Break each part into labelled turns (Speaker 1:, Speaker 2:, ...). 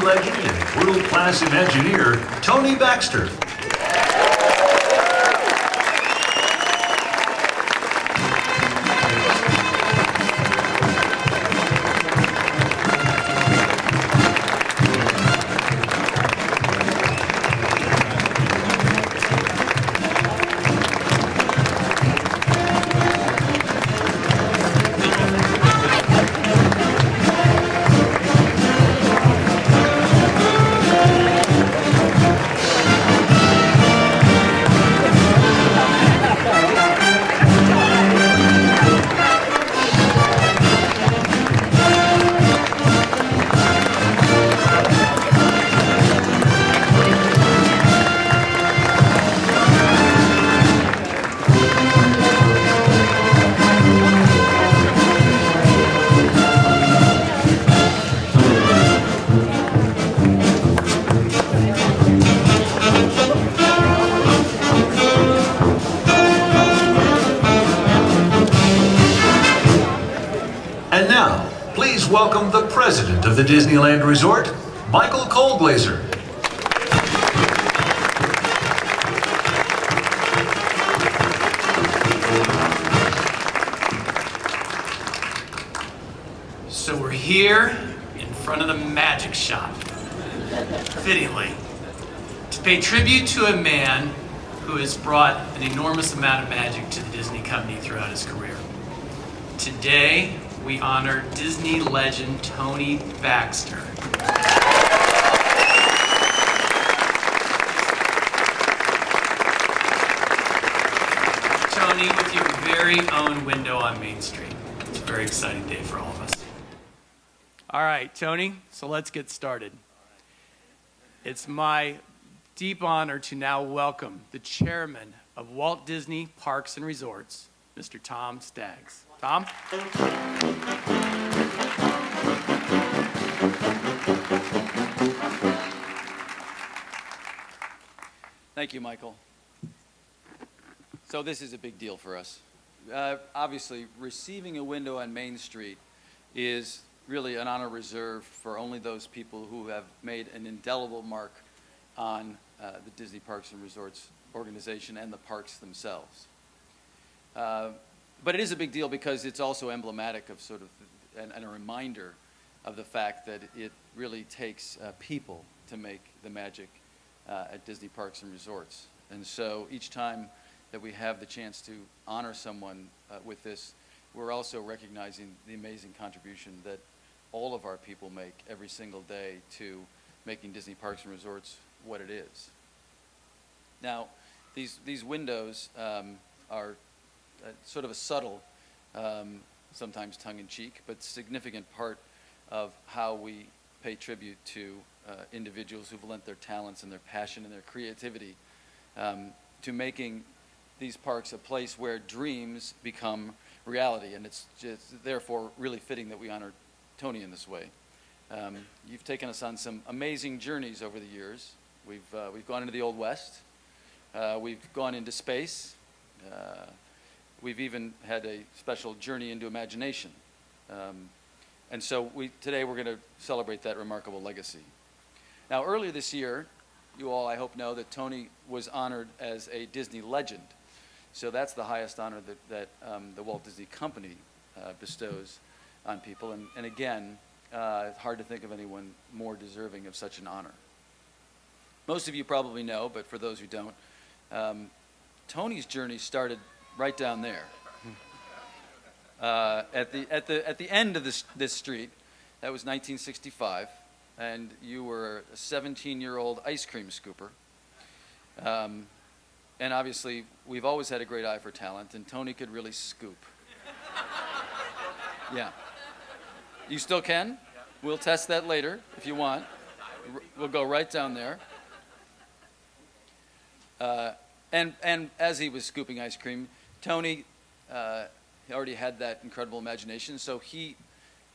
Speaker 1: legend and world-class Imagineer, Tony Baxter. And now, please welcome the president of the Disneyland Resort, Michael Colglazer.
Speaker 2: So we're here in front of the magic shop, fittingly, to pay tribute to a man who has brought an enormous amount of magic to the Disney company throughout his career. Today, we honor Disney legend Tony Baxter. Tony, with your very own window on Main Street. It's a very exciting day for all of us. All right, Tony, so let's get started. It's my deep honor to now welcome the chairman of Walt Disney Parks and Resorts, Mr. Tom Staggs. Tom?
Speaker 3: Thank you, Michael. So this is a big deal for us. Obviously, receiving a window on Main Street is really an honor reserved for only those people who have made an indelible mark on the Disney Parks and Resorts organization and the parks themselves. But it is a big deal because it's also emblematic of sort of and a reminder of the fact that it really takes people to make the magic at Disney Parks and Resorts. And so each time that we have the chance to honor someone with this, we're also recognizing the amazing contribution that all of our people make every single day to making Disney Parks and Resorts what it is. Now, these windows are sort of a subtle, sometimes tongue-in-cheek, but significant part of how we pay tribute to individuals who've lent their talents and their passion and their creativity to making these parks a place where dreams become reality. And it's just therefore really fitting that we honor Tony in this way. You've taken us on some amazing journeys over the years. We've gone into the Old West. We've gone into space. We've even had a special journey into imagination. And so today we're going to celebrate that remarkable legacy. Now, earlier this year, you all, I hope, know that Tony was honored as a Disney legend. So that's the highest honor that the Walt Disney Company bestows on people. And again, it's hard to think of anyone more deserving of such an honor. Most of you probably know, but for those who don't, Tony's journey started right down there. At the end of this street, that was 1965, and you were a 17-year-old ice cream scooper. And obviously, we've always had a great eye for talent, and Tony could really scoop. Yeah. You still can? We'll test that later if you want. We'll go right down there. And as he was scooping ice cream, Tony already had that incredible imagination, so he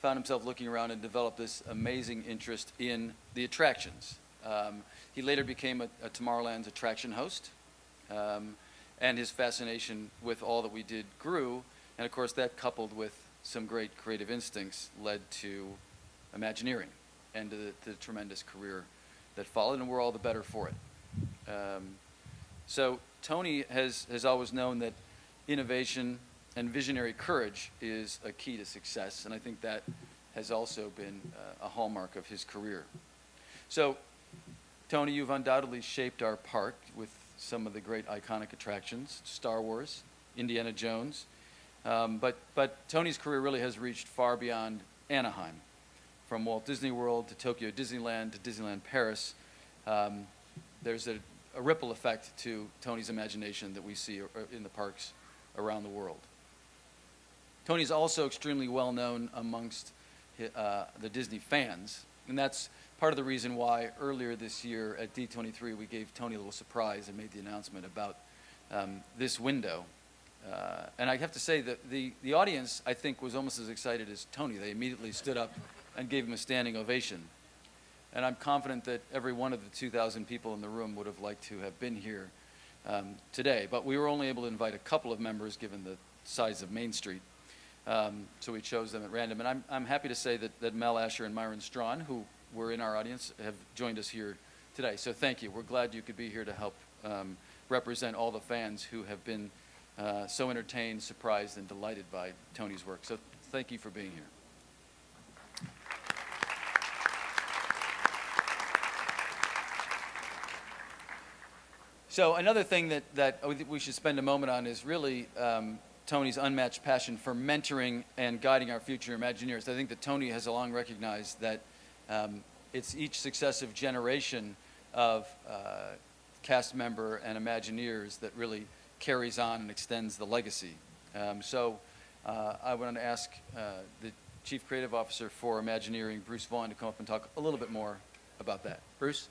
Speaker 3: found himself looking around and developed this amazing interest in the attractions. He later became a Tomorrowland's attraction host, and his fascination with all that we did grew, and of course that coupled with some great creative instincts led to Imagineering. and to the tremendous career that followed, and we're all the better for it. So Tony has always known that innovation and visionary courage is a key to success, and I think that has also been a hallmark of his career. So, Tony, you've undoubtedly shaped our park with some of the great iconic attractions, Star Wars, Indiana Jones, but Tony's career really has reached far beyond Anaheim. From Walt Disney World to Tokyo Disneyland to Disneyland Paris, there's a ripple effect to Tony's imagination that we see in the parks around the world. Tony's also extremely well known amongst the Disney fans, and that's part of the reason why earlier this year at D23 we gave Tony a little surprise and made the announcement about this window. And I have to say that the audience, I think, was almost as excited as Tony. They immediately stood up and gave him a standing ovation. And I'm confident that every one of the 2,000 people in the room would have liked to have been here today. But we were only able to invite a couple of members given the size of Main Street. So we chose them at random. And I'm happy to say that Mel Asher and Myron Strawn, who were in our audience, have joined us here today. So thank you. We're glad you could be here to help represent all the fans who have been so entertained, surprised, and delighted by Tony's work. So thank you for being here. So another thing that we should spend a moment on is really Tony's unmatched passion for mentoring and guiding our future Imagineers. I think that Tony has long recognized that it's each successive generation of cast member and Imagineers that really carries on and extends the legacy. So I want to ask the Chief Creative Officer for Imagineering, Bruce Vaughn, to come up and talk a little bit more about that. Bruce?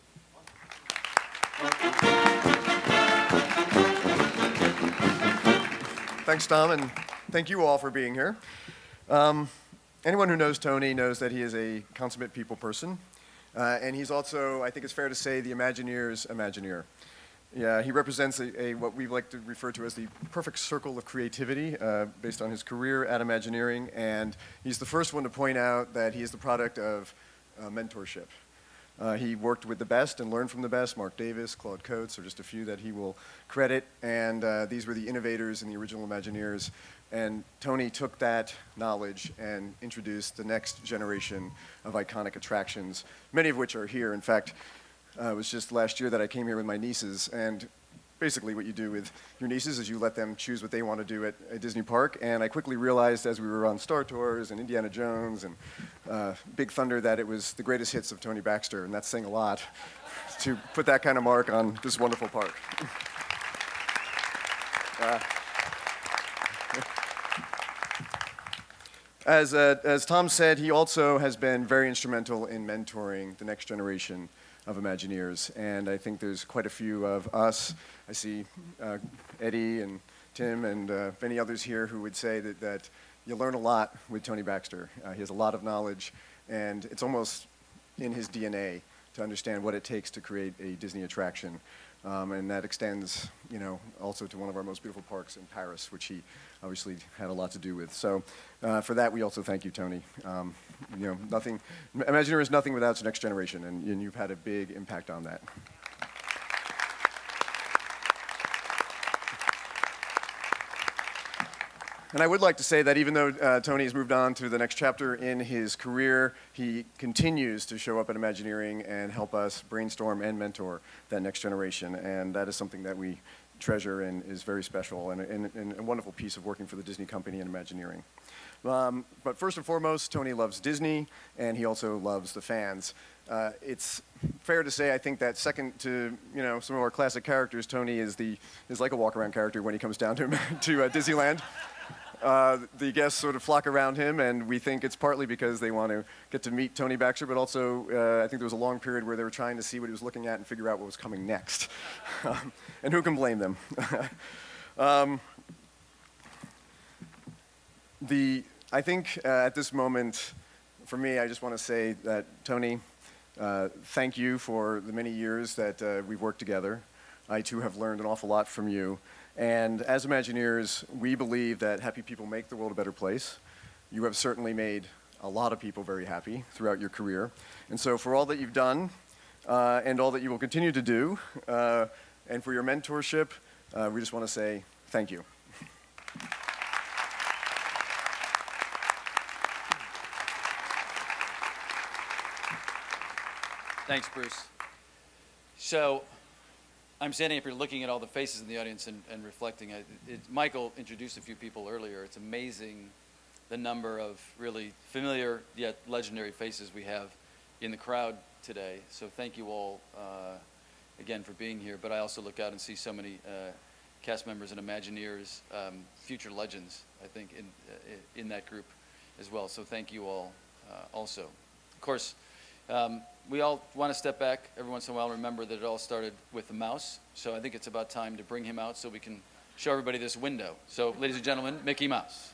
Speaker 4: Thanks, Tom, and thank you all for being here. Anyone who knows Tony knows that he is a consummate people person, and he's also, I think it's fair to say, the Imagineer's Imagineer. Yeah, he represents what we like to refer to as the perfect circle of creativity based on his career at Imagineering, and he's the first one to point out that he is the product of mentorship. He worked with the best and learned from the best. Mark Davis, Claude Coates are just a few that he will credit, and these were the innovators and the original Imagineers. And Tony took that knowledge and introduced the next generation of iconic attractions, many of which are here. In fact, it was just last year that I came here with my nieces, and basically what you do with your nieces is you let them choose what they want to do at a Disney park. And I quickly realized as we were on Star Tours and Indiana Jones and Big Thunder that it was the greatest hits of Tony Baxter, and that's saying a lot to put that kind of mark on this wonderful park. As Tom said, he also has been very instrumental in mentoring the next generation of Imagineers, and I think there's quite a few of us. I see Eddie and Tim and many others here who would say that you learn a lot with Tony Baxter. He has a lot of knowledge, and it's almost in his DNA to understand what it takes to create a Disney attraction. And that extends, also to one of our most beautiful parks in Paris, which he obviously had a lot to do with. So for that, we also thank you, Tony. Imagineer is nothing without its next generation, and you've had a big impact on that. And I would like to say that even though Tony has moved on to the next chapter in his career, he continues to show up at Imagineering and help us brainstorm and mentor that next generation. And that is something that we treasure and is very special and a wonderful piece of working for the Disney company and Imagineering. But first and foremost, Tony loves Disney, and he also loves the fans. It's fair to say, I think, that second to some of our classic characters, Tony is like a walk-around character when he comes down to Disneyland. The guests sort of flock around him, and we think it's partly because they want to get to meet Tony Baxter, but also I think there was a long period where they were trying to see what he was looking at and figure out what was coming next. And who can blame them? I think at this moment, for me, I just want to say that, Tony, thank you for the many years that we've worked together. I, too, have learned an awful lot from you. And as Imagineers, we believe that happy people make the world a better place. You have certainly made a lot of people very happy throughout your career. And so for all that you've done and all that you will continue to do, and for your mentorship, we just want to say thank you.
Speaker 3: Thanks, Bruce. So I'm standing up here looking at all the faces in the audience and reflecting. Michael introduced a few people earlier. It's amazing the number of really familiar yet legendary faces we have in the crowd today. So thank you all again for being here. But I also look out and see so many cast members and Imagineers, future legends, I think, in that group as well. So thank you all also. Of course, we all want to step back every once in a while and remember that it all started with the mouse. So I think it's about time to bring him out so we can show everybody this window. So, ladies and gentlemen, Mickey Mouse.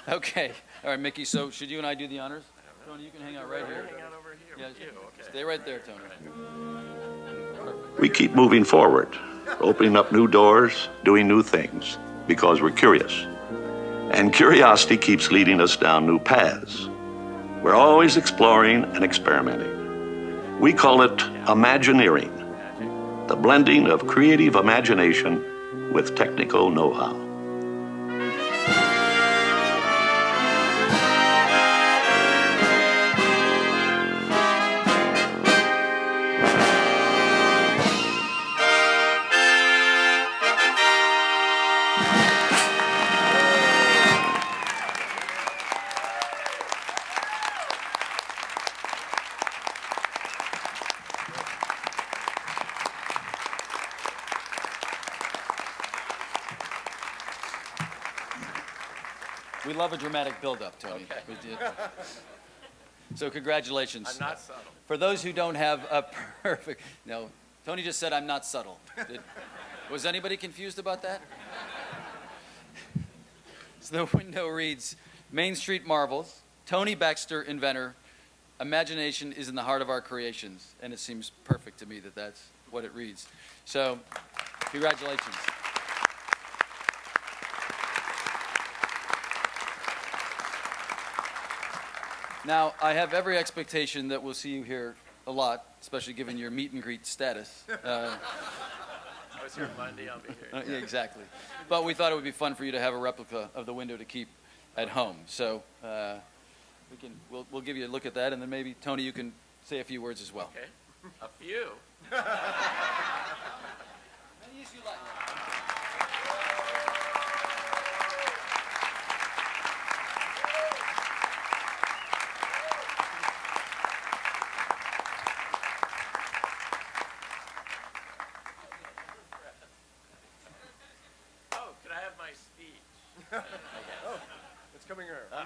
Speaker 3: Okay. All right, Mickey, so should you and I do the honors? Tony, you can hang out right here.
Speaker 5: Hang out over here with you, okay.
Speaker 3: Stay right there, Tony.
Speaker 6: We keep moving forward, opening up new doors, doing new things, because we're curious. And curiosity keeps leading us down new paths. We're always exploring and experimenting. We call it Imagineering, the blending of creative imagination with technical know-how.
Speaker 3: We love a dramatic build-up, Tony.
Speaker 5: Okay.
Speaker 3: So congratulations.
Speaker 5: I'm not subtle.
Speaker 3: For those who don't have a perfect, no, Tony just said I'm not subtle. Was anybody confused about that? So the window reads, Main Street Marvels, Tony Baxter, inventor, imagination is in the heart of our creations. And it seems perfect to me that that's what it reads. So congratulations. Now, I have every expectation that we'll see you here a lot, especially given your meet and greet status.
Speaker 5: I was here Monday, I'll be here.
Speaker 3: Yeah, exactly. But we thought it would be fun for you to have a replica of the window to keep at home. So we'll give you a look at that, and then maybe, Tony, you can say a few words as well.
Speaker 5: Okay, a few.
Speaker 3: Any use you like.
Speaker 5: Oh, could I have my speech?
Speaker 4: Oh, it's coming here.
Speaker 5: Okay.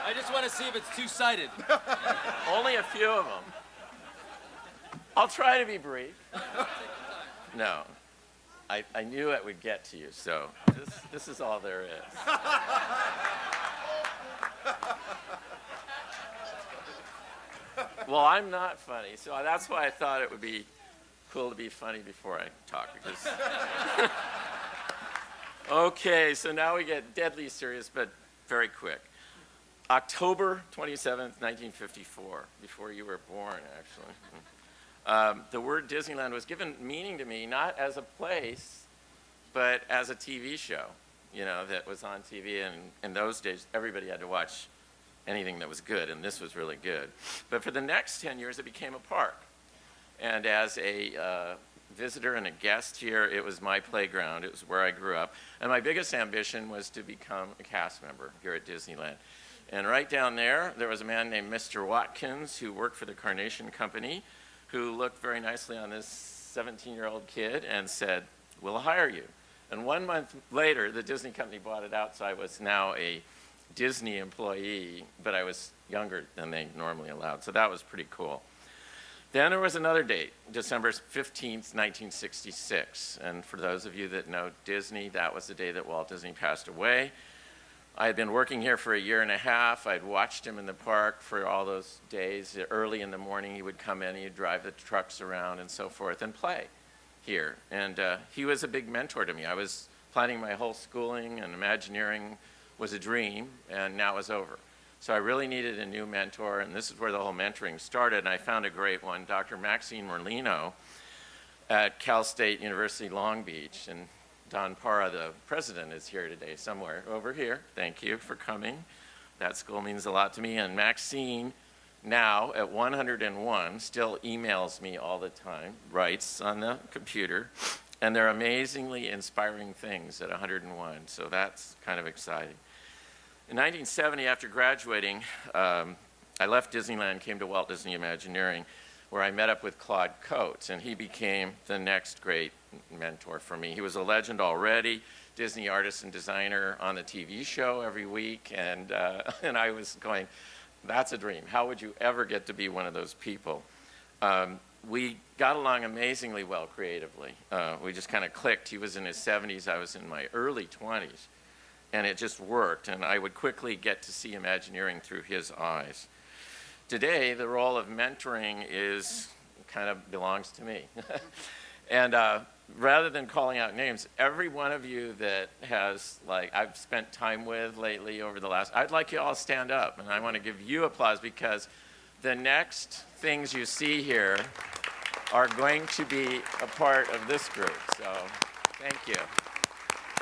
Speaker 3: I just want to see if it's two-sided.
Speaker 5: Only a few of them. I'll try to be brief. No, I knew it would get to you, so this is all there is. Well, I'm not funny, so that's why I thought it would be cool to be funny before I talk. Because okay, so now we get deadly serious, but very quick. October 27th, 1954, before you were born, actually. The word Disneyland was given meaning to me, not as a place, but as a TV show, that was on TV. And in those days, everybody had to watch anything that was good, and this was really good. But for the next 10 years, it became a park. And as a visitor and a guest here, it was my playground. It was where I grew up. And my biggest ambition was to become a cast member here at Disneyland. And right down there was a man named Mr. Watkins who worked for the Carnation Company, who looked very nicely on this 17-year-old kid and said, "We'll hire you." And 1 month later, the Disney company bought it out, so I was now a Disney employee, but I was younger than they normally allowed, so that was pretty cool. Then there was another date, December 15th, 1966. And for those of you that know Disney, that was the day that Walt Disney passed away. I had been working here for a year and a half. I'd watched him in the park for all those days. Early in the morning, he would come in, he'd drive the trucks around and so forth and play here. And he was a big mentor to me. I was planning my whole schooling, and Imagineering was a dream, and now it's over. So I really needed a new mentor, and this is where the whole mentoring started, and I found a great one, Dr. Maxine Merlino at Cal State University Long Beach. And Don Parra, the president, is here today somewhere over here. Thank you for coming. That school means a lot to me. And Maxine, now at 101, still emails me all the time, writes on the computer, and they're amazingly inspiring things at 101, so that's kind of exciting. In 1970, after graduating, I left Disneyland, came to Walt Disney Imagineering, where I met up with Claude Coates, and he became the next great mentor for me. He was a legend already, Disney artist and designer on the TV show every week, and I was going, that's a dream. How would you ever get to be one of those people? We got along amazingly well creatively. We just kind of clicked. He was in his 70s, I was in my early 20s, and it just worked, and I would quickly get to see Imagineering through his eyes. Today, the role of mentoring kind of belongs to me. And rather than calling out names, every one of you that has, I've spent time with lately over the last, I'd like you all to stand up, and I want to give you applause, because the next things you see here are going to be a part of this group, so thank you.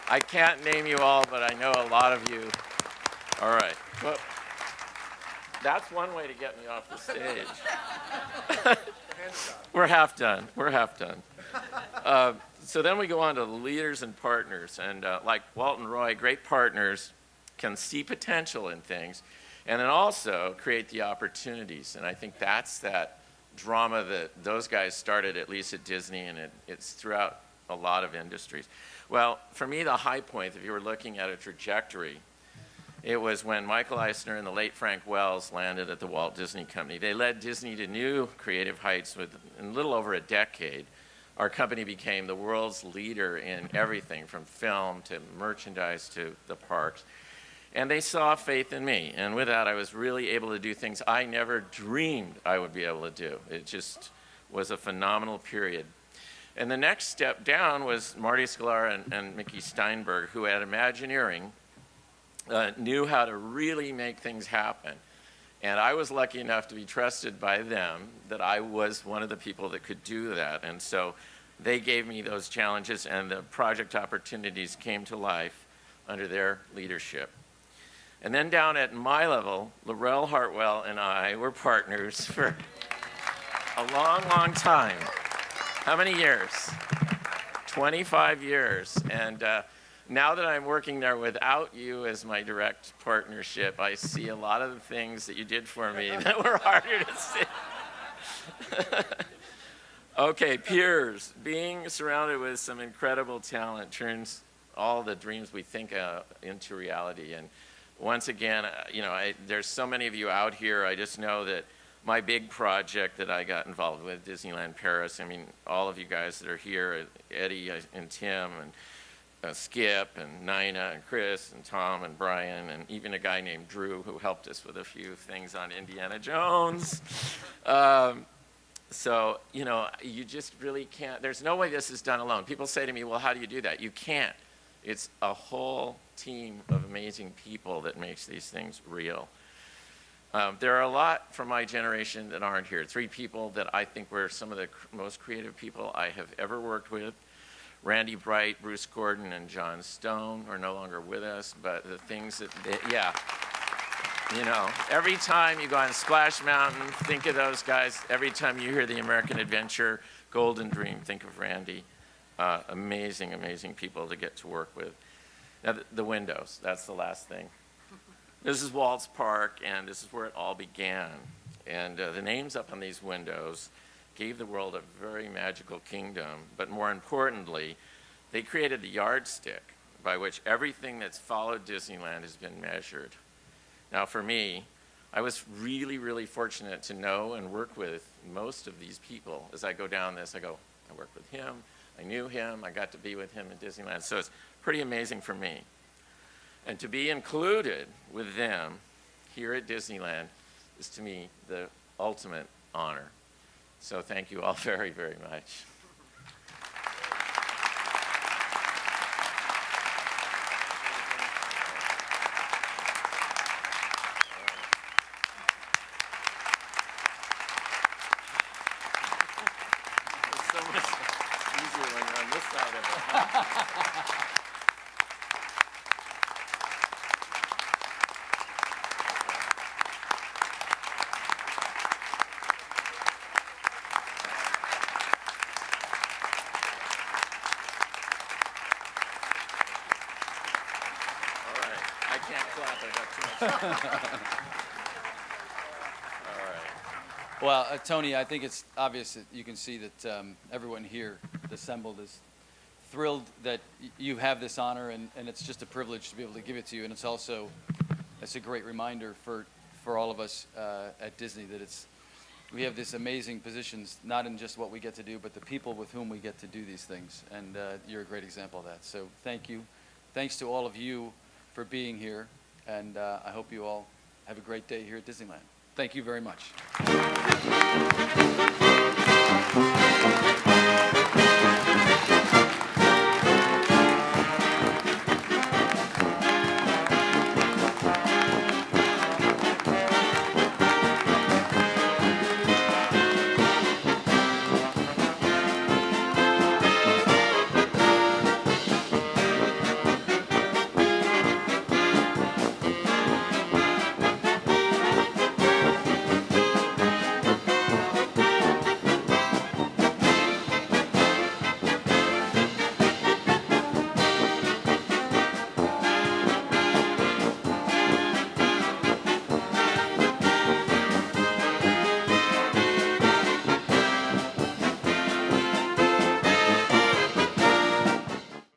Speaker 5: I can't name you all, but I know a lot of you. All right. Well, that's one way to get me off the stage. We're half done. We're half done. So then we go on to the leaders and partners. And like Walt and Roy, great partners can see potential in things and then also create the opportunities. And I think that's that drama that those guys started, at least at Disney, and it's throughout a lot of industries. Well, for me, the high point, if you were looking at a trajectory, it was when Michael Eisner and the late Frank Wells landed at the Walt Disney Company. They led Disney to new creative heights in a little over a decade. Our company became the world's leader in everything from film to merchandise to the parks. And they saw faith in me. And with that, I was really able to do things I never dreamed I would be able to do. It just was a phenomenal period. And the next step down was Marty Sklar and Mickey Steinberg, who at Imagineering knew how to really make things happen. And I was lucky enough to be trusted by them that I was one of the people that could do that. And so they gave me those challenges, and the project opportunities came to life under their leadership. And then down at my level, Laurel Hartwell and I were partners for a long, long time. How many years? 25 years. And now that I'm working there without you as my direct partnership, I see a lot of the things that you did for me that were harder to see. Okay, peers. Being surrounded with some incredible talent turns all the dreams we think into reality. And once again, there's so many of you out here. I just know that my big project that I got involved with, Disneyland Paris, I mean, all of you guys that are here, Eddie and Tim and Skip and Nina and Chris and Tom and Brian and even a guy named Drew who helped us with a few things on Indiana Jones. So, you just really can't, there's no way this is done alone. People say to me, well, how do you do that? You can't. It's a whole team of amazing people that makes these things real. There are a lot from my generation that aren't here. 3 people that I think were some of the most creative people I have ever worked with. Randy Bright, Bruce Gordon, and John Stone are no longer with us, but the things that every time you go on Splash Mountain, think of those guys. Every time you hear the American Adventure, Golden Dream, think of Randy. Amazing, amazing people to get to work with. Now, the windows, that's the last thing. This is Walt's Park, and this is where it all began. And the names up on these windows gave the world a very magical kingdom, but more importantly, they created the yardstick by which everything that's followed Disneyland has been measured. Now for me, I was really, really fortunate to know and work with most of these people. As I go down this, I worked with him, I knew him, I got to be with him in Disneyland. So it's pretty amazing for me. And to be included with them here at Disneyland is, to me, the ultimate honor. So thank you all very, very much. It's so much easier when you're on this side of it. I can't clap, I got too much. All right.
Speaker 3: Well, Tony, I think it's obvious that you can see that everyone here assembled is thrilled that you have this honor, and it's just a privilege to be able to give it to you. And it's a great reminder for all of us at Disney that we have these amazing positions, not in just what we get to do, but the people with whom we get to do these things. And you're a great example of that. So thank you. Thanks to all of you for being here, and I hope you all have a great day here at Disneyland. Thank you very much.